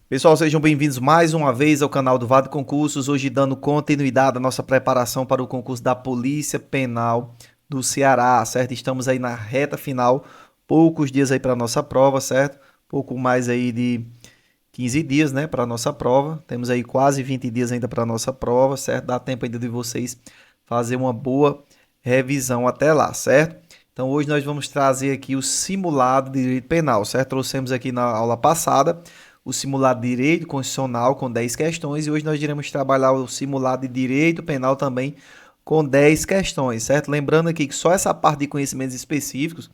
Pessoal, sejam bem-vindos mais uma vez ao canal do Vado Concursos, hoje dando continuidade à nossa preparação para o concurso da Polícia Penal do Ceará, certo? Estamos aí na reta final, poucos dias aí para a nossa prova, certo? Pouco mais aí de 15 dias, né, para a nossa prova. Temos aí quase 20 dias ainda para a nossa prova, certo? Dá tempo ainda de vocês fazer uma boa revisão até lá, certo? Então hoje nós vamos trazer aqui o simulado de direito penal, certo? Trouxemos aqui na aula passada o simulado de direito constitucional com 10 questões e hoje nós iremos trabalhar o simulado de direito penal também com 10 questões, certo? Lembrando aqui que só essa parte de conhecimentos específicos,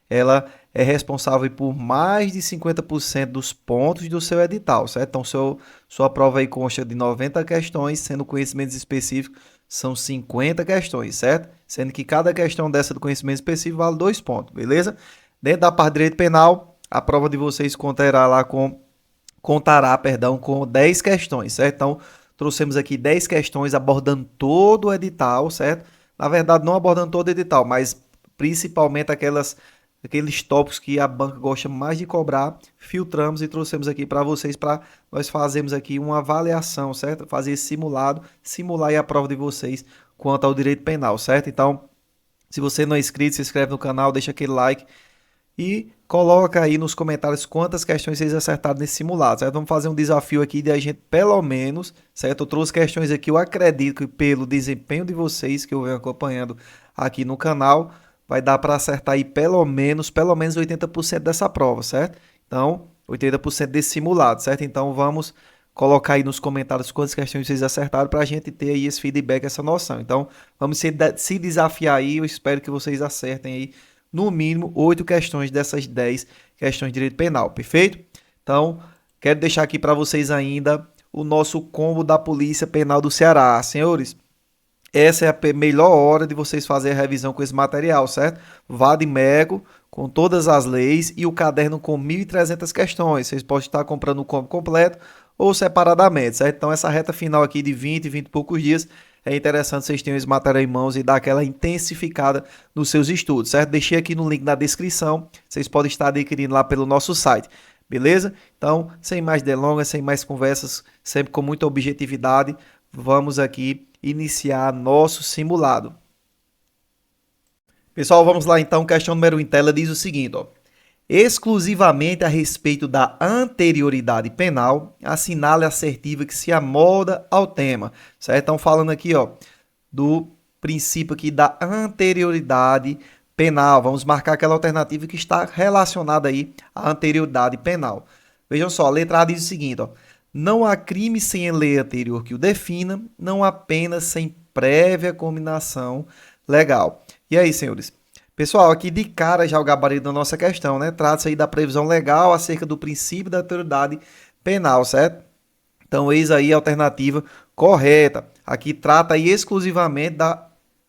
ela é responsável por mais de 50% dos pontos do seu edital, certo? Então, sua prova aí consta de 90 questões, sendo conhecimentos específicos são 50 questões, certo? Sendo que cada questão dessa do conhecimento específico vale 2 pontos, beleza? Dentro da parte de direito penal, a prova de vocês contará com 10 questões, certo? Então, trouxemos aqui 10 questões abordando todo o edital, certo? Na verdade, não abordando todo o edital, mas principalmente aqueles tópicos que a banca gosta mais de cobrar, filtramos e trouxemos aqui para vocês para nós fazermos aqui uma avaliação, certo? Fazer esse simulado, simular aí a prova de vocês quanto ao direito penal, certo? Então, se você não é inscrito, se inscreve no canal, deixa aquele like e coloca aí nos comentários quantas questões vocês acertaram nesse simulado, certo? Vamos fazer um desafio aqui de a gente, pelo menos, certo? Eu trouxe questões aqui, eu acredito que pelo desempenho de vocês que eu venho acompanhando aqui no canal, vai dar para acertar aí pelo menos 80% dessa prova, certo? Então, 80% desse simulado, certo? Então, vamos colocar aí nos comentários quantas questões vocês acertaram para a gente ter aí esse feedback, essa noção. Então, vamos se desafiar aí, eu espero que vocês acertem aí no mínimo 8 questões dessas 10 questões de direito penal, perfeito? Então, quero deixar aqui para vocês ainda o nosso combo da Polícia Penal do Ceará. Senhores, essa é a melhor hora de vocês fazerem a revisão com esse material, certo? Vademecum com todas as leis e o caderno com 1.300 questões. Vocês podem estar comprando o combo completo ou separadamente, certo? Então, essa reta final aqui de 20 e poucos dias, é interessante vocês terem esse material em mãos e dar aquela intensificada nos seus estudos, certo? Deixei aqui no link na descrição, vocês podem estar adquirindo lá pelo nosso site, beleza? Então, sem mais delongas, sem mais conversas, sempre com muita objetividade, vamos aqui iniciar nosso simulado. Pessoal, vamos lá então, questão número 1 em tela diz o seguinte, ó. Exclusivamente a respeito da anterioridade penal, assinale a assertiva que se amolda ao tema, certo? Então, falando aqui, ó, do princípio aqui da anterioridade penal. Vamos marcar aquela alternativa que está relacionada aí à anterioridade penal. Vejam só, a letra A diz o seguinte, ó, não há crime sem lei anterior que o defina, não há pena sem prévia combinação legal. E aí, senhores? Pessoal, aqui de cara já o gabarito da nossa questão, né? Trata-se aí da previsão legal acerca do princípio da autoridade penal, certo? Então, eis aí a alternativa correta. Aqui trata aí exclusivamente da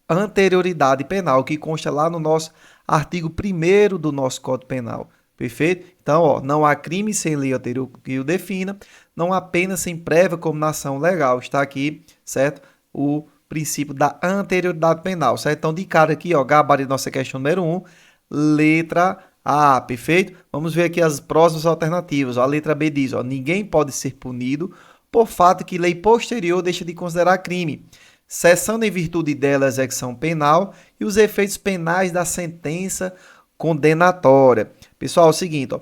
anterioridade penal, que consta lá no nosso artigo 1º do nosso Código Penal. Perfeito? Então, ó, não há crime sem lei anterior que o defina, não há pena sem prévia combinação legal. Está aqui, certo? O princípio da anterioridade penal, certo? Então, de cara aqui, ó, gabarito da nossa questão número 1, letra A, perfeito? Vamos ver aqui as próximas alternativas. A letra B diz, ó, ninguém pode ser punido por fato que lei posterior deixa de considerar crime, cessando em virtude dela a execução penal e os efeitos penais da sentença condenatória. Pessoal, é o seguinte, ó,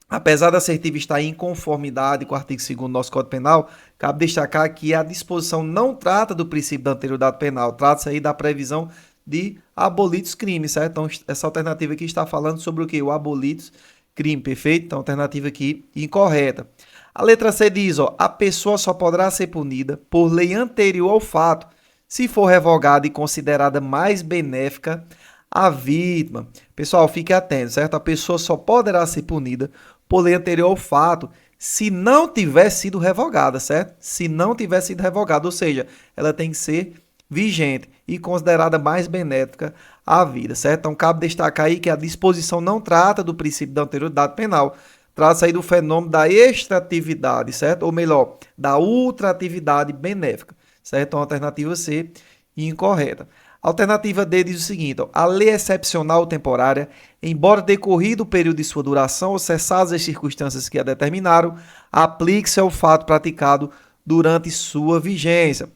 apesar da assertiva estar em conformidade com o artigo 2º do nosso Código Penal, cabe destacar que a disposição não trata do princípio da anterioridade penal, trata-se aí da previsão de abolitos crimes, certo? Então, essa alternativa aqui está falando sobre o que? O abolitos crime, perfeito? Então, alternativa aqui incorreta. A letra C diz, ó, a pessoa só poderá ser punida por lei anterior ao fato, se for revogada e considerada mais benéfica à vítima. Pessoal, fique atento, certo? A pessoa só poderá ser punida por lei anterior ao fato se não tiver sido revogada, certo? Se não tiver sido revogada, ou seja, ela tem que ser vigente e considerada mais benéfica à vida, certo? Então, cabe destacar aí que a disposição não trata do princípio da anterioridade penal, trata-se aí do fenômeno da extratividade, certo? Ou melhor, da ultratividade benéfica, certo? Então, a alternativa C, incorreta. Alternativa D diz o seguinte, ó, a lei excepcional temporária, embora decorrido o período de sua duração ou cessadas as circunstâncias que a determinaram, aplique-se ao fato praticado durante sua vigência.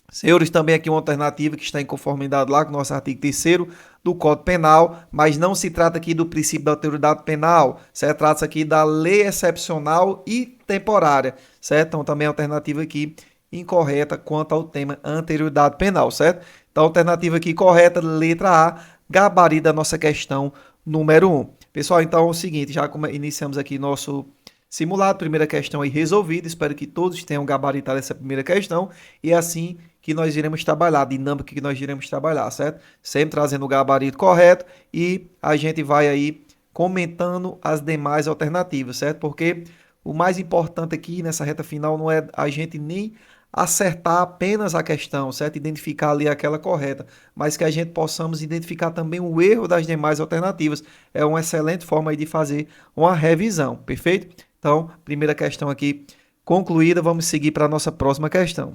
Senhores, também aqui uma alternativa que está em conformidade lá com o nosso artigo 3º do Código Penal, mas não se trata aqui do princípio da autoridade penal, certo? Trata-se aqui da lei excepcional e temporária, certo? Então, também a alternativa aqui incorreta quanto ao tema anterioridade penal, certo? Então, a alternativa aqui correta, letra A, gabarito da nossa questão número 1. Pessoal, então é o seguinte, já iniciamos aqui nosso simulado, primeira questão aí resolvida, espero que todos tenham gabaritado essa primeira questão e assim que nós iremos trabalhar, a dinâmica que nós iremos trabalhar, certo? Sempre trazendo o gabarito correto e a gente vai aí comentando as demais alternativas, certo? Porque o mais importante aqui nessa reta final não é a gente nem acertar apenas a questão, certo? Identificar ali aquela correta, mas que a gente possamos identificar também o erro das demais alternativas. É uma excelente forma aí de fazer uma revisão, perfeito? Então, primeira questão aqui concluída, vamos seguir para a nossa próxima questão.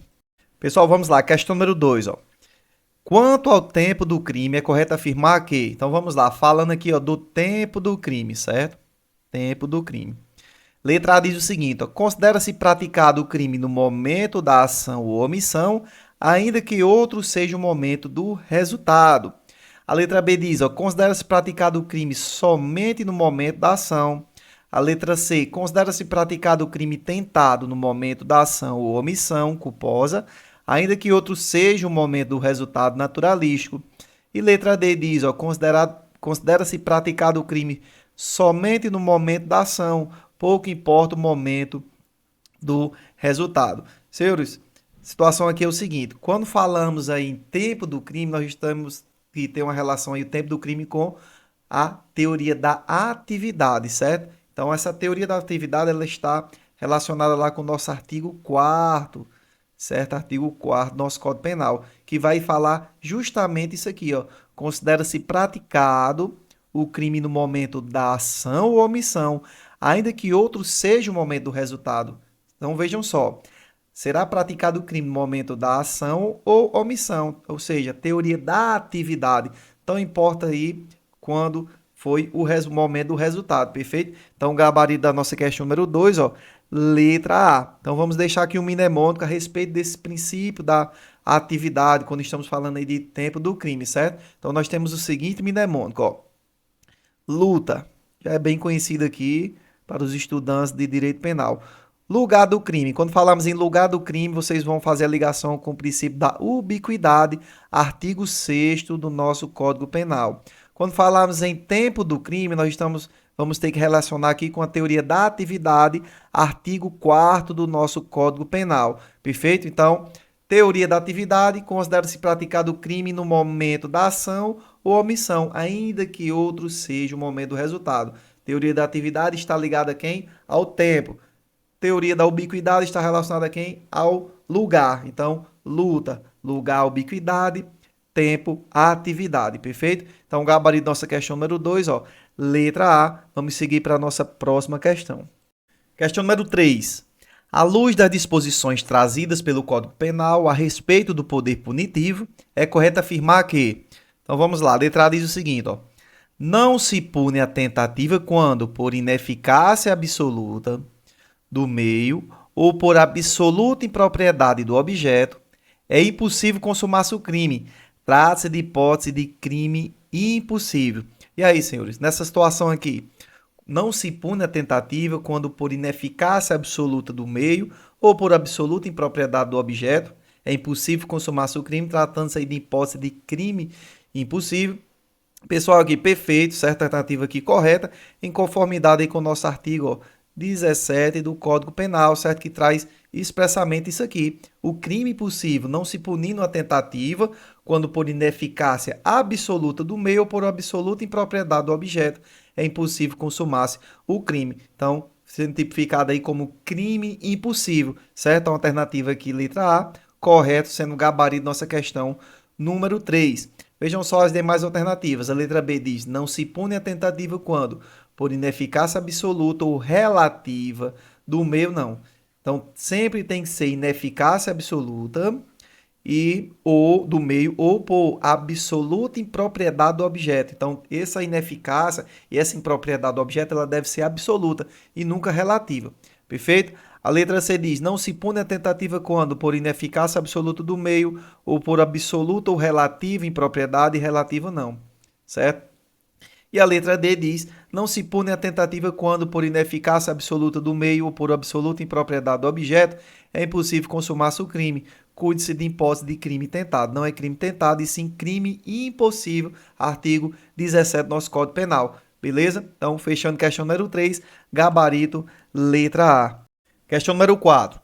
Pessoal, vamos lá, questão número 2, ó. Quanto ao tempo do crime, é correto afirmar que... Então, vamos lá, falando aqui, ó, do tempo do crime, certo? Tempo do crime. Letra A diz o seguinte, ó, considera-se praticado o crime no momento da ação ou omissão, ainda que outro seja o momento do resultado. A letra B diz, ó, considera-se praticado o crime somente no momento da ação. A letra C, considera-se praticado o crime tentado no momento da ação ou omissão culposa, ainda que outro seja o momento do resultado naturalístico. E letra D diz, ó, considera-se praticado o crime somente no momento da ação, pouco importa o momento do resultado. Senhores, a situação aqui é o seguinte, quando falamos aí em tempo do crime, nós estamos que ter uma relação aí o tempo do crime com a teoria da atividade, certo? Então, essa teoria da atividade ela está relacionada lá com o nosso artigo 4º, certo? Artigo 4º do nosso Código Penal, que vai falar justamente isso aqui, ó. Considera-se praticado o crime no momento da ação ou omissão, ainda que outro seja o momento do resultado. Então, vejam só. Será praticado o crime no momento da ação ou omissão, ou seja, teoria da atividade. Então, importa aí quando foi o momento do resultado, perfeito? Então, o gabarito da nossa questão número 2, ó, letra A. Então, vamos deixar aqui um mnemônico a respeito desse princípio da atividade, quando estamos falando aí de tempo do crime, certo? Então, nós temos o seguinte mnemônico, ó. Luta, já é bem conhecido aqui para os estudantes de direito penal. Lugar do crime. Quando falamos em lugar do crime, vocês vão fazer a ligação com o princípio da ubiquidade, artigo 6º do nosso Código Penal. Quando falamos em tempo do crime, vamos ter que relacionar aqui com a teoria da atividade, artigo 4º do nosso Código Penal. Perfeito? Então, teoria da atividade, considera-se praticado o crime no momento da ação ou omissão, ainda que outro seja o momento do resultado. Teoria da atividade está ligada a quem? Ao tempo. Teoria da ubiquidade está relacionada a quem? Ao lugar. Então, luta, lugar, ubiquidade, tempo, atividade, perfeito? Então, o gabarito da nossa questão número 2, ó, letra A. Vamos seguir para a nossa próxima questão. Questão número 3. À luz das disposições trazidas pelo Código Penal a respeito do poder punitivo, é correto afirmar que... Então, vamos lá. A letra A diz o seguinte, ó. Não se pune a tentativa quando, por ineficácia absoluta do meio ou por absoluta impropriedade do objeto, é impossível consumar-se o crime. Trata-se de hipótese de crime impossível. E aí, senhores, nessa situação aqui, não se pune a tentativa quando por ineficácia absoluta do meio ou por absoluta impropriedade do objeto, é impossível consumar-se o crime, tratando-se aí de hipótese de crime impossível. Pessoal, aqui perfeito, certa alternativa aqui correta, em conformidade aí com o nosso artigo, ó, 17 do Código Penal, certo? Que traz expressamente isso aqui. O crime possível não se punindo a tentativa quando por ineficácia absoluta do meio ou por absoluta impropriedade do objeto é impossível consumar-se o crime. Então, sendo tipificado aí como crime impossível, certo? A alternativa aqui, letra A, correto, sendo o gabarito da nossa questão número 3. Vejam só as demais alternativas. A letra B diz, não se pune a tentativa quando por ineficácia absoluta ou relativa do meio, não. Então, sempre tem que ser ineficácia absoluta e ou do meio ou por absoluta impropriedade do objeto. Então, essa ineficácia e essa impropriedade do objeto ela deve ser absoluta e nunca relativa. Perfeito? A letra C diz: não se pune a tentativa quando por ineficácia absoluta do meio ou por absoluta ou relativa impropriedade e relativa não. Certo? E a letra D diz: não se pune a tentativa quando, por ineficácia absoluta do meio ou por absoluta impropriedade do objeto, é impossível consumar-se o crime. Cuide-se de hipótese de crime tentado. Não é crime tentado, e sim crime impossível. Artigo 17 do nosso Código Penal. Beleza? Então, fechando questão número 3, gabarito, letra A. Questão número 4.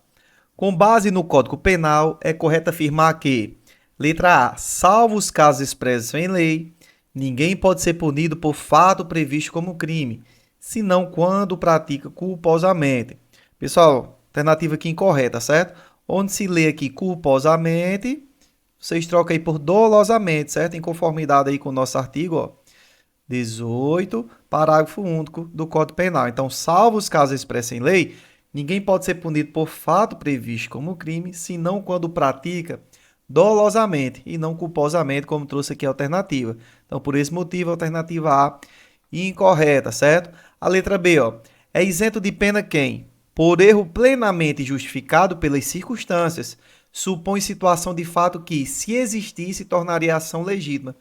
Com base no Código Penal, é correto afirmar que, letra A, salvo os casos expressos em lei, ninguém pode ser punido por fato previsto como crime, senão quando pratica culposamente. Pessoal, alternativa aqui incorreta, certo? Onde se lê aqui culposamente, vocês trocam aí por dolosamente, certo? Em conformidade aí com o nosso artigo, ó, 18, parágrafo único do Código Penal. Então, salvo os casos expressos em lei, ninguém pode ser punido por fato previsto como crime, senão quando pratica dolosamente e não culposamente, como trouxe aqui a alternativa. Então, por esse motivo, a alternativa A incorreta, certo? A letra B, ó, é isento de pena quem, por erro plenamente justificado pelas circunstâncias, supõe situação de fato que, se existisse, tornaria a ação legítima.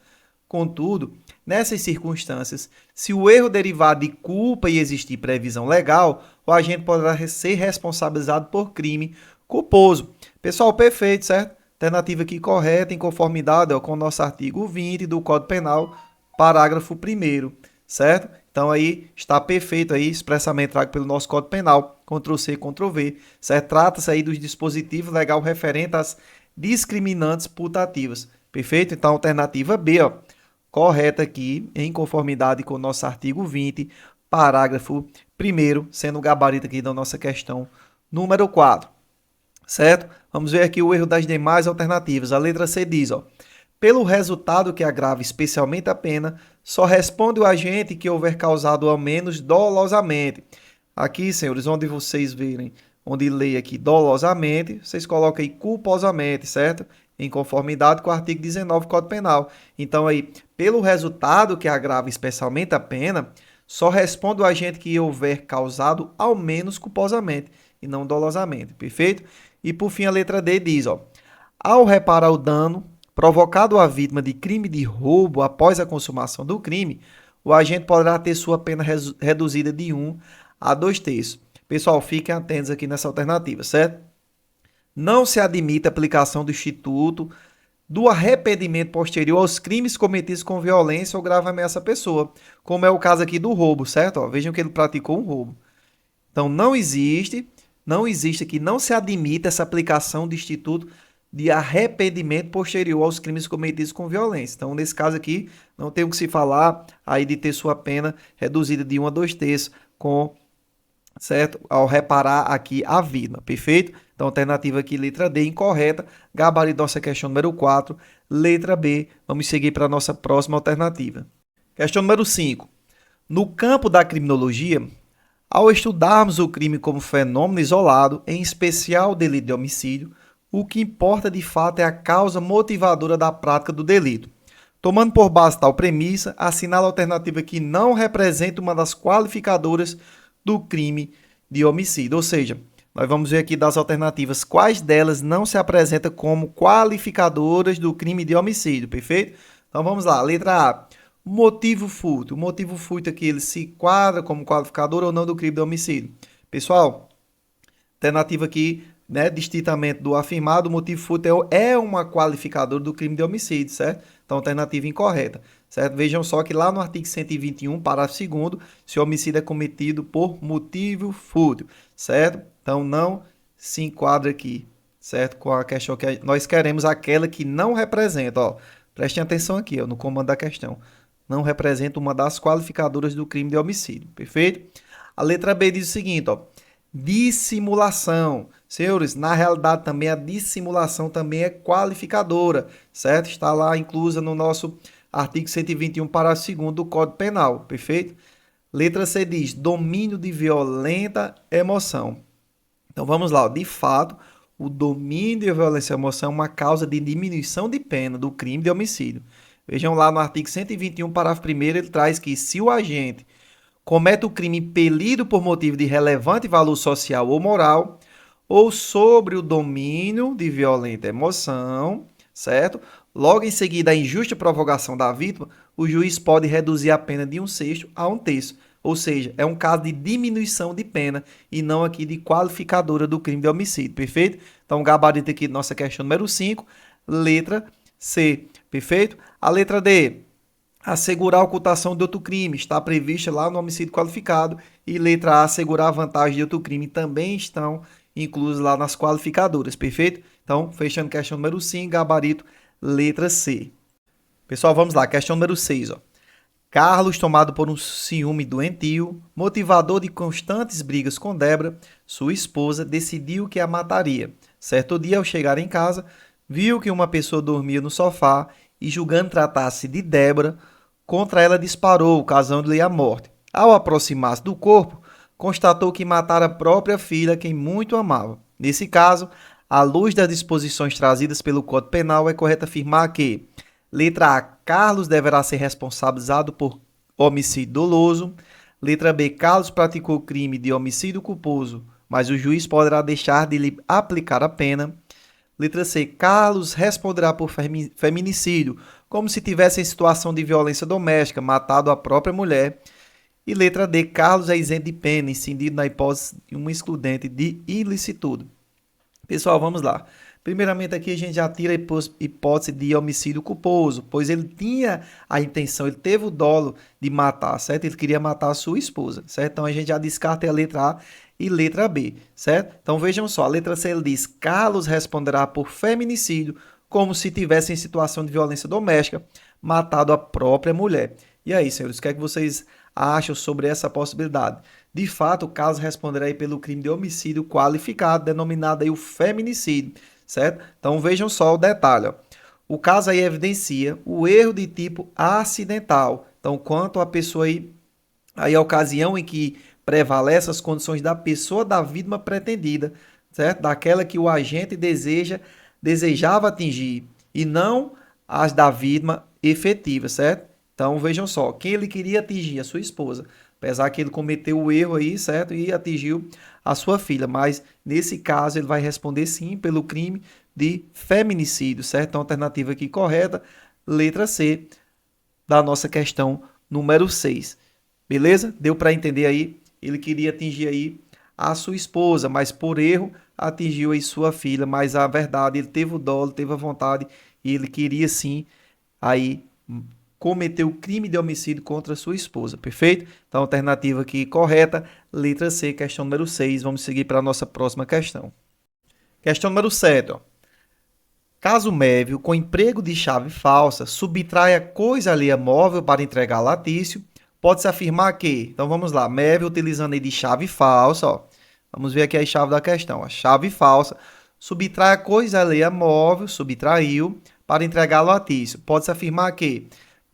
Contudo, nessas circunstâncias, se o erro derivar de culpa e existir previsão legal, o agente poderá ser responsabilizado por crime culposo. Pessoal, perfeito, certo? Alternativa aqui correta, em conformidade com o nosso artigo 20 do Código Penal, parágrafo 1º, certo? Então aí está perfeito aí, expressamente trago pelo nosso Código Penal, Ctrl+C, Ctrl+V, certo? Trata-se aí dos dispositivos legal referentes às discriminantes putativas, perfeito? Então, alternativa B, ó, correta aqui, em conformidade com o nosso artigo 20, parágrafo 1º, sendo o gabarito aqui da nossa questão número 4. Certo? Vamos ver aqui o erro das demais alternativas. A letra C diz, ó, pelo resultado que agrava especialmente a pena, só responde o agente que houver causado ao menos dolosamente. Aqui, senhores, onde vocês verem, onde lê aqui dolosamente, vocês colocam aí culposamente, certo? Em conformidade com o artigo 19 do Código Penal. Então, aí, pelo resultado que agrava especialmente a pena, só responde o agente que houver causado ao menos culposamente e não dolosamente, perfeito? E por fim a letra D diz, ó, ao reparar o dano provocado à vítima de crime de roubo após a consumação do crime, o agente poderá ter sua pena reduzida de 1 a 2/3. Pessoal, fiquem atentos aqui nessa alternativa, certo? Não se admite a aplicação do instituto do arrependimento posterior aos crimes cometidos com violência ou grave ameaça à pessoa, como é o caso aqui do roubo, certo? Ó, vejam que ele praticou um roubo. Então, não existe aqui, não se admite essa aplicação do instituto de arrependimento posterior aos crimes cometidos com violência. Então, nesse caso aqui, não tem o que se falar aí de ter sua pena reduzida de 1 a 2/3 com, certo? Ao reparar aqui a vítima, perfeito? Então, alternativa aqui, letra D, incorreta. Gabarito nossa questão número 4, letra B. Vamos seguir para a nossa próxima alternativa. Questão número 5. No campo da criminologia, ao estudarmos o crime como fenômeno isolado, em especial o delito de homicídio, o que importa de fato é a causa motivadora da prática do delito. Tomando por base tal premissa, assinala a alternativa que não representa uma das qualificadoras do crime de homicídio. Ou seja, nós vamos ver aqui das alternativas quais delas não se apresentam como qualificadoras do crime de homicídio, perfeito? Então vamos lá, letra A. Motivo fútil. O motivo fútil aqui ele se enquadra como qualificador ou não do crime de homicídio. Pessoal, alternativa aqui, né, distintamente do afirmado, o motivo fútil é uma qualificadora do crime de homicídio, certo? Então, alternativa incorreta, certo? Vejam só que lá no artigo 121, parágrafo 2º, se o homicídio é cometido por motivo fútil, certo? Então, não se enquadra aqui, certo? Com a questão que nós queremos, aquela que não representa, ó. Prestem atenção aqui, ó, no comando da questão. Não representa uma das qualificadoras do crime de homicídio, perfeito? A letra B diz o seguinte, ó, dissimulação. Senhores, na realidade também a dissimulação também é qualificadora, certo? Está lá inclusa no nosso artigo 121, parágrafo 2º do Código Penal, perfeito? Letra C diz domínio de violenta emoção. Então vamos lá, ó. De fato, o domínio e a violência e a emoção é uma causa de diminuição de pena do crime de homicídio. Vejam lá no artigo 121, parágrafo 1º, ele traz que se o agente comete o crime impelido por motivo de relevante valor social ou moral, ou sobre o domínio de violenta emoção, certo? Logo em seguida, a injusta provocação da vítima, o juiz pode reduzir a pena de 1/6 a 1/3. Ou seja, é um caso de diminuição de pena e não aqui de qualificadora do crime de homicídio, perfeito? Então, gabarito aqui nossa questão número 5, letra C, perfeito? A letra D, assegurar a ocultação de outro crime, está prevista lá no homicídio qualificado. E letra A, assegurar a vantagem de outro crime, também estão inclusos lá nas qualificadoras, perfeito? Então, fechando questão número 5, gabarito, letra C. Pessoal, vamos lá, questão número 6, ó. Carlos, tomado por um ciúme doentio, motivador de constantes brigas com Débora, sua esposa, decidiu que a mataria. Certo dia, ao chegar em casa, viu que uma pessoa dormia no sofá e, julgando tratar-se de Débora, contra ela disparou, causando-lhe a morte. Ao aproximar-se do corpo, constatou que matara a própria filha, quem muito amava. Nesse caso, à luz das disposições trazidas pelo Código Penal, é correto afirmar que: letra A, Carlos deverá ser responsabilizado por homicídio doloso. Letra B, Carlos praticou crime de homicídio culposo, mas o juiz poderá deixar de lhe aplicar a pena. Letra C, Carlos responderá por feminicídio, como se tivesse em situação de violência doméstica, matado a própria mulher. E letra D, Carlos é isento de pena, incidido na hipótese de um excludente de ilicitude. Pessoal, vamos lá. Primeiramente aqui a gente já tira a hipótese de homicídio culposo, pois ele tinha a intenção, ele teve o dolo de matar, certo? Ele queria matar a sua esposa, certo? Então a gente já descarta a letra A e letra B, certo? Então vejam só, a letra C ele diz: Carlos responderá por feminicídio, como se tivesse em situação de violência doméstica, matado a própria mulher. E aí, senhores, o que é que vocês acham sobre essa possibilidade? De fato, o Carlos responderá aí pelo crime de homicídio qualificado, denominado aí o feminicídio, certo? Então vejam só o detalhe, ó. O caso aí evidencia o erro de tipo acidental. Então, quanto a pessoa aí a ocasião em que prevalece as condições da pessoa da vítima pretendida, certo? Daquela que o agente desejava atingir e não as da vítima efetiva, certo? Então vejam só, quem ele queria atingir, a sua esposa, apesar que ele cometeu o erro aí, certo? E atingiu a sua filha, mas nesse caso ele vai responder sim pelo crime de feminicídio, certo? Então, alternativa aqui correta, letra C da nossa questão número 6. Beleza? Deu para entender aí? Ele queria atingir aí a sua esposa, mas por erro atingiu aí sua filha, mas a verdade, ele teve o dolo, teve a vontade e ele queria sim aí cometeu crime de homicídio contra sua esposa, perfeito? Então, alternativa aqui correta, letra C, questão número 6. Vamos seguir para a nossa próxima questão. Questão número 7. Ó. Caso Mévio, com emprego de chave falsa, subtraia coisa alheia móvel para entregar latício, pode-se afirmar que... Então, vamos lá. Mévio, utilizando aí de chave falsa, ó. Vamos ver aqui a chave da questão. A chave falsa, subtraia coisa alheia móvel, subtraiu, para entregar latício. Pode-se afirmar que...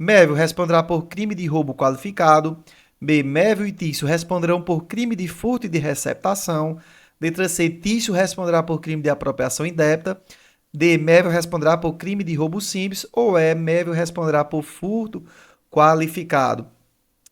Mévio responderá por crime de roubo qualificado. B. Mévio e Tício responderão por crime de furto e de receptação. Letra C. Tício responderá por crime de apropriação indébita. D. Mévio responderá por crime de roubo simples. Ou E. Mévio responderá por furto qualificado.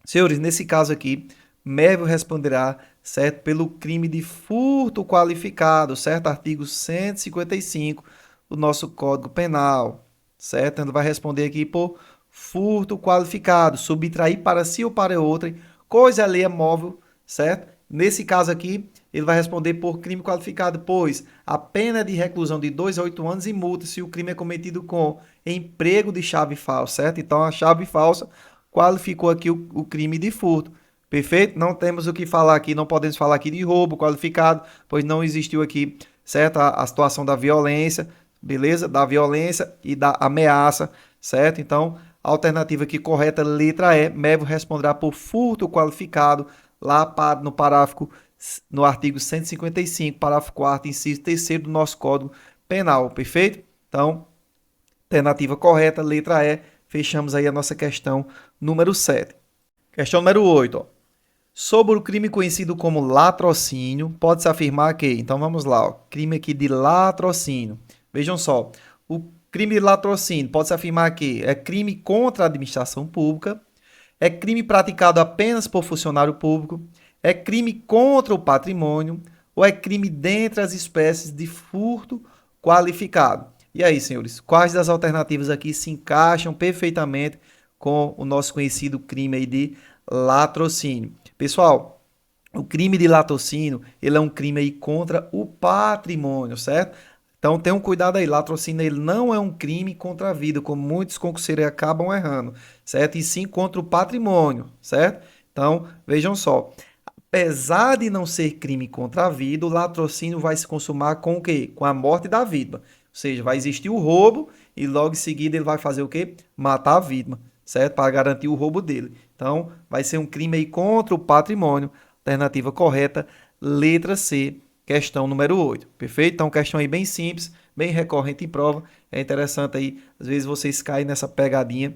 Senhores, nesse caso aqui, Mévio responderá, certo, pelo crime de furto qualificado, certo? Artigo 155 do nosso Código Penal, certo? Ele vai responder aqui por furto qualificado, subtrair para si ou para outrem, coisa alheia móvel, certo? Nesse caso aqui, ele vai responder por crime qualificado, pois a pena é de reclusão de 2 a 8 anos e multa se o crime é cometido com emprego de chave falsa, certo? Então, a chave falsa qualificou aqui o crime de furto, perfeito? Não temos o que falar aqui, não podemos falar aqui de roubo qualificado, pois não existiu aqui, certo? A situação da violência, beleza? Da violência e da ameaça, certo? Então, a alternativa aqui correta, letra E, Mévio responderá por furto qualificado, lá no parágrafo, no artigo 155, parágrafo 4º, inciso 3º do nosso Código Penal, perfeito? Então, alternativa correta, letra E, fechamos aí a nossa questão número 7. Questão número 8, ó. Sobre o crime conhecido como latrocínio, pode-se afirmar que, então vamos lá, ó, crime aqui de latrocínio. Vejam só, o crime de latrocínio pode-se afirmar que é crime contra a administração pública, é crime praticado apenas por funcionário público, é crime contra o patrimônio ou é crime dentre as espécies de furto qualificado. E aí, senhores, quais das alternativas aqui se encaixam perfeitamente com o nosso conhecido crime aí de latrocínio? Pessoal, o crime de latrocínio, ele é um crime aí contra o patrimônio, certo? Então tenham cuidado aí, latrocínio ele não é um crime contra a vida, como muitos concurseiros acabam errando, certo? E sim contra o patrimônio, certo? Então, vejam só, apesar de não ser crime contra a vida, o latrocínio vai se consumar com o quê? Com a morte da vítima. Ou seja, vai existir o roubo e logo em seguida ele vai fazer o quê? Matar a vítima, certo? Para garantir o roubo dele. Então, vai ser um crime aí contra o patrimônio. Alternativa correta, letra C, questão número 8. Perfeito? Então, questão aí bem simples, bem recorrente em prova. É interessante aí, às vezes vocês caem nessa pegadinha.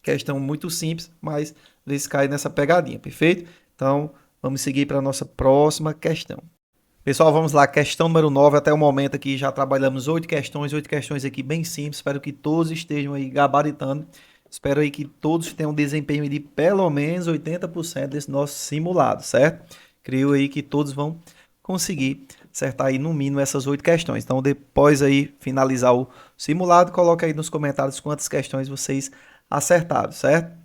Questão muito simples, mas às vezes caem nessa pegadinha. Perfeito? Então, vamos seguir para a nossa próxima questão. Pessoal, vamos lá, questão número 9. Até o momento aqui já trabalhamos 8 questões aqui bem simples. Espero que todos estejam aí gabaritando. Espero aí que todos tenham um desempenho de pelo menos 80% desse nosso simulado, certo? Creio aí que todos vão conseguir acertar aí no mínimo essas 8 questões. Então, depois aí finalizar o simulado, coloca aí nos comentários quantas questões vocês acertaram, certo?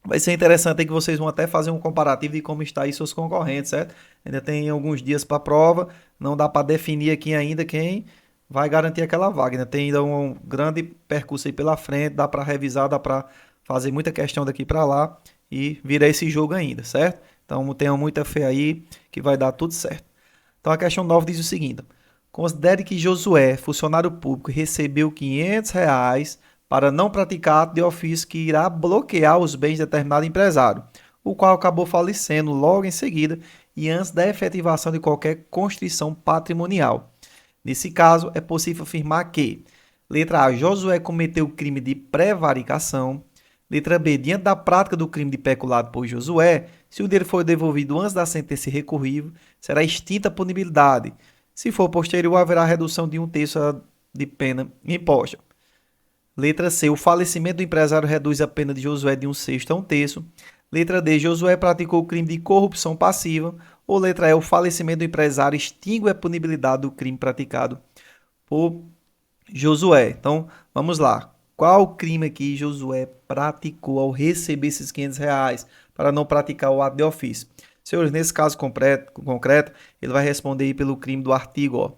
Vai ser interessante aí que vocês vão até fazer um comparativo de como está aí seus concorrentes, certo? Ainda tem alguns dias para a prova, não dá para definir aqui ainda quem vai garantir aquela vaga. Ainda tem ainda um grande percurso aí pela frente, dá para revisar, dá para fazer muita questão daqui para lá e virar esse jogo ainda, certo? Então tenham muita fé aí que vai dar tudo certo. Então a questão 9 diz o seguinte: considere que Josué, funcionário público, recebeu R$ 500 para não praticar ato de ofício que irá bloquear os bens de determinado empresário, o qual acabou falecendo logo em seguida e antes da efetivação de qualquer constrição patrimonial. Nesse caso, é possível afirmar que: letra A, Josué cometeu o crime de prevaricação. Letra B, diante da prática do crime de peculado por Josué, se o dinheiro for devolvido antes da sentença recorrível, será extinta a punibilidade. Se for posterior, haverá redução de 1/3 de pena imposta. Letra C, o falecimento do empresário reduz a pena de Josué de 1/6 a 1/3. Letra D, Josué praticou o crime de corrupção passiva. Ou letra E, o falecimento do empresário extingue a punibilidade do crime praticado por Josué. Então, vamos lá. Qual crime aqui Josué praticou ao receber esses R$ 500 para não praticar o ato de ofício? Senhores, nesse caso concreto, ele vai responder aí pelo crime do artigo, ó,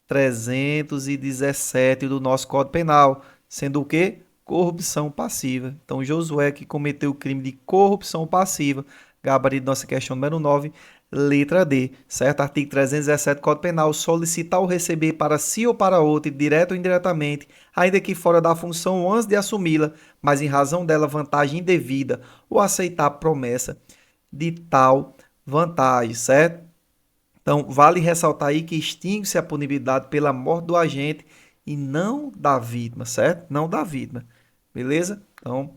317 do nosso Código Penal, sendo o quê? Corrupção passiva. Então, Josué que cometeu o crime de corrupção passiva, gabarito da nossa questão número 9, letra D, certo? Artigo 317 do Código Penal, solicitar ou receber para si ou para outro, direto ou indiretamente, ainda que fora da função antes de assumi-la, mas em razão dela vantagem indevida, ou aceitar a promessa de tal vantagem, certo? Então, vale ressaltar aí que extingue-se a punibilidade pela morte do agente e não da vítima, certo? Não da vítima, beleza? Então,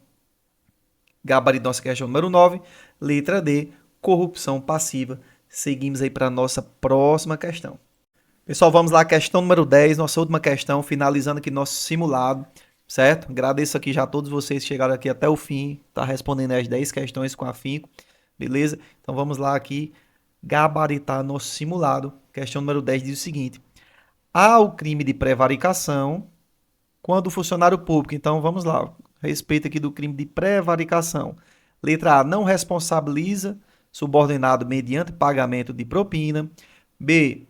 gabarito nossa questão número 9, letra D, corrupção passiva. Seguimos aí para a nossa próxima questão. Pessoal, vamos lá, questão número 10, nossa última questão, finalizando aqui nosso simulado, certo? Agradeço aqui já a todos vocês que chegaram aqui até o fim, tá respondendo as 10 questões com afinco, beleza? Então, vamos lá aqui gabaritar nosso simulado. Questão número 10 diz o seguinte: há o crime de prevaricação quando o funcionário público, então vamos lá, a respeito aqui do crime de prevaricação. Letra A, não responsabiliza subordinado mediante pagamento de propina. B,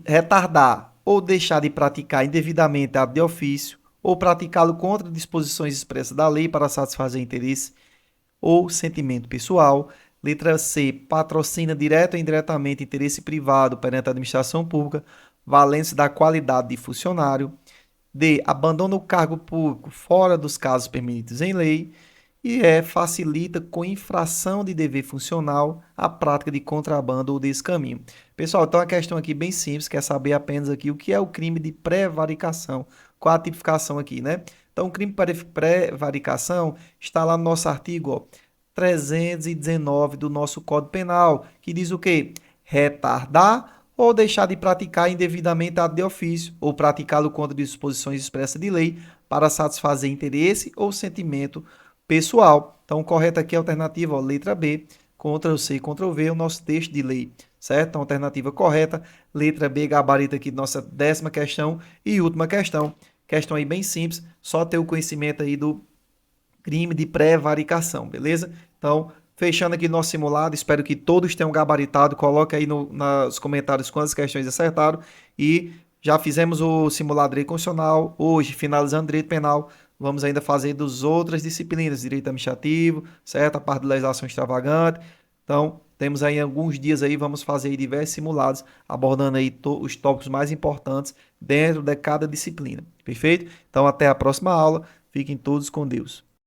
retardar ou deixar de praticar indevidamente ato de ofício ou praticá-lo contra disposições expressas da lei para satisfazer interesse ou sentimento pessoal. Letra C, patrocina direto ou indiretamente interesse privado perante a administração pública, valendo-se da qualidade de funcionário. D, abandona o cargo público fora dos casos permitidos em lei. E E, facilita com infração de dever funcional a prática de contrabando ou descaminho. Pessoal, então a questão aqui bem simples, quer saber apenas aqui o que é o crime de prevaricação. Qual a tipificação aqui, né? Então, o crime de prevaricação está lá no nosso artigo, ó, 319 do nosso Código Penal, que diz o quê? Retardar ou deixar de praticar indevidamente ato de ofício, ou praticá-lo contra disposições expressas de lei para satisfazer interesse ou sentimento pessoal. Então, correto aqui é a alternativa, ó, letra B, Ctrl+C, Ctrl+V, o nosso texto de lei, certo? Então, alternativa correta, letra B, gabarito aqui de nossa 10ª questão e última questão. Questão aí bem simples, só ter o conhecimento aí do crime de prevaricação, beleza? Então, fechando aqui nosso simulado, espero que todos tenham gabaritado, coloque aí nos comentários quantas questões acertaram e já fizemos o simulado de direito constitucional, hoje finalizando direito penal, vamos ainda fazer das outras disciplinas, direito administrativo, certo? A parte de legislação extravagante, então temos aí alguns dias aí, vamos fazer aí diversos simulados, abordando aí os tópicos mais importantes dentro de cada disciplina, perfeito? Então até a próxima aula, fiquem todos com Deus.